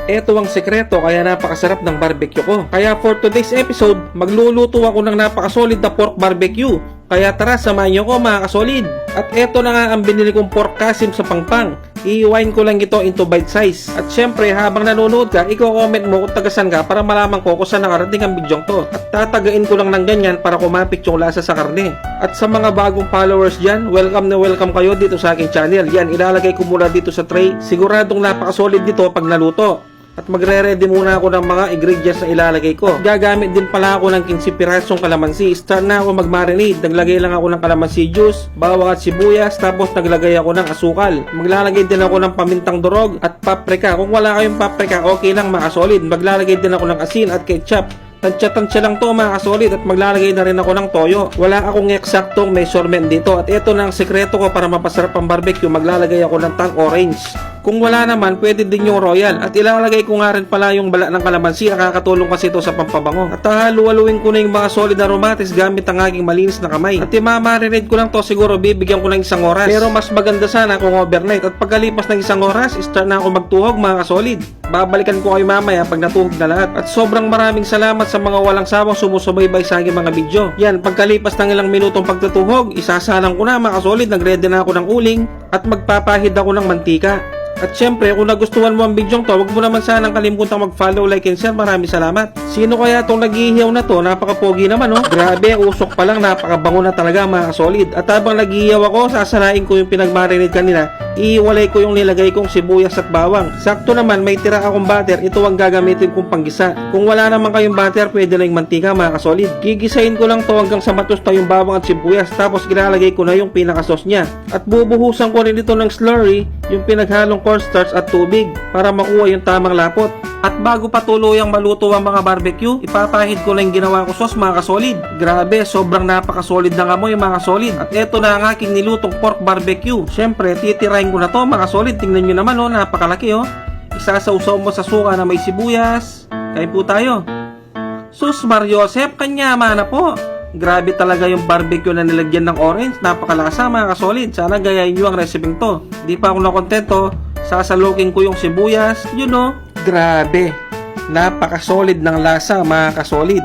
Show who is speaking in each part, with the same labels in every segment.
Speaker 1: Ito ang sekreto kaya napakasarap ng barbecue ko. Kaya for today's episode, magluluto ako ng napakasolid na pork barbecue. Kaya tara, samahan niyo ko mga kasolid. At eto na nga ang binili kong pork kasim sa Pangpang. Iiwain ko lang ito into bite size. At syempre, habang nanonood ka, i-comment mo kung tagasan ka para malaman ko kung saan nakarating ang bidyong to. At tatagain ko lang ng ganyan para kumapit yung lasa sa karne. At sa mga bagong followers dyan, welcome na welcome kayo dito sa aking channel. Yan, ilalagay ko muna dito sa tray. Siguradong napakasolid dito pag naluto. At magre-ready muna ako ng mga ingredients na ilalagay ko. Gagamit din pala ako ng 15 pirasong kalamansi. Start na ako mag-marinate. Naglagay lang ako ng kalamansi juice, bawang at sibuyas, tapos naglagay ako ng asukal. Maglalagay din ako ng pamintang durog at paprika. Kung wala kayong paprika, okay lang mga solid. Maglalagay din ako ng asin at ketchup. Tansya-tansya lang to mga kasolid at maglalagay na rin ako ng toyo. Wala akong eksaktong measurement dito at ito na ang sekreto ko para mapasarap ang barbecue. Maglalagay ako ng tang orange. Kung wala naman, pwede din yung royal. At ilalagay ko nga rin pala yung bala ng kalamansi. Nakakatulong kasi ito sa pampabango. At haluhaluin ko na yung mga solid na aromatis gamit ang aking malinis na kamay. At imamarinate ko lang to, siguro bibigyan ko ng 1 oras. Pero mas maganda sana kung overnight. At pagkalipas ng 1 oras, start na ako magtuhog mga kasolid. Babalikan ko kayo mamaya pag natuhog na lahat. At sobrang maraming salamat sa mga walang sawang sumusubaybay sa aking mga video. Yan, pagkalipas ng ilang minutong pagtutuhog, isasalang ko na mga kasolid. Nagready na ako ng uling at magpapahid ako ng mantika. At syempre, kung nagustuhan mo ang video to, huwag mo naman sanang kalimutang mag-follow, like, and share. Maraming salamat. Sino kaya itong naghihiyaw na to? Napakapogi naman, oh. Grabe, usok pa lang. Napakabango na talaga, mga solid. At habang naghihiyaw ako, sasanain ko yung pinagmarinate kanina. Iiwalay ko yung nilagay kong sibuyas at bawang. Sakto naman, may tira akong butter. Ito ang gagamitin kong panggisa. Kung wala naman kayong butter, pwede na yung mantika, mga kasolid. Gigisahin ko lang to hanggang sa matusta yung bawang at sibuyas. Tapos ilalagay ko na yung pinakasos niya. At bubuhusan ko rin ito ng slurry, yung pinaghalong cornstarch at tubig para makuha yung tamang lapot. At bago pa tuluyang maluto ang mga barbecue, ipapahid ko na yung ginawa ko sauce mga kasolid. Grabe, sobrang napakasolid ng amoy mga kasolid. At eto na ang aking nilutong pork barbecue. Syempre, titirahin ko na to mga kasolid. Tingnan nyo naman, oh, napakalaki, oh. Isasawsaw mo sa suka na may sibuyas. Kain po tayo. Sus Mariosep, kanyama na po. Grabe talaga yung barbecue na nilagyan ng orange. Napakalasa mga kasolid. Sana gayahin nyo ang resepeng to. Di pa ako nakontento. Sasalukin ko yung sibuyas. You know. Grabe. Napakasolid ng lasa mga kasolid.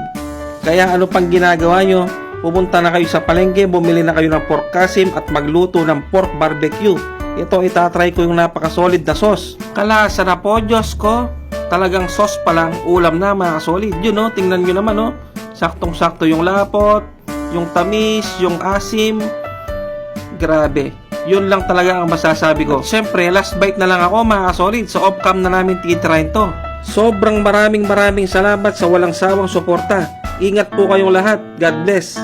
Speaker 1: Kaya ano pang ginagawa nyo? Pupunta na kayo sa palengke, bumili na kayo ng pork kasim at magluto ng pork barbecue. Ito itatry ko yung napakasolid na sauce. Kalasa na po, Diyos ko. Talagang sauce pa lang, ulam na mga kasolid. You know, tingnan nyo naman, oh. Saktong-sakto yung lapot, yung tamis, yung asim. Grabe. Yun lang talaga ang masasabi ko. Siyempre, last bite na lang ako mga kasolid. So off-cam na namin titirahin to. Sobrang maraming salamat sa walang sawang suporta. Ingat po kayong lahat. God bless.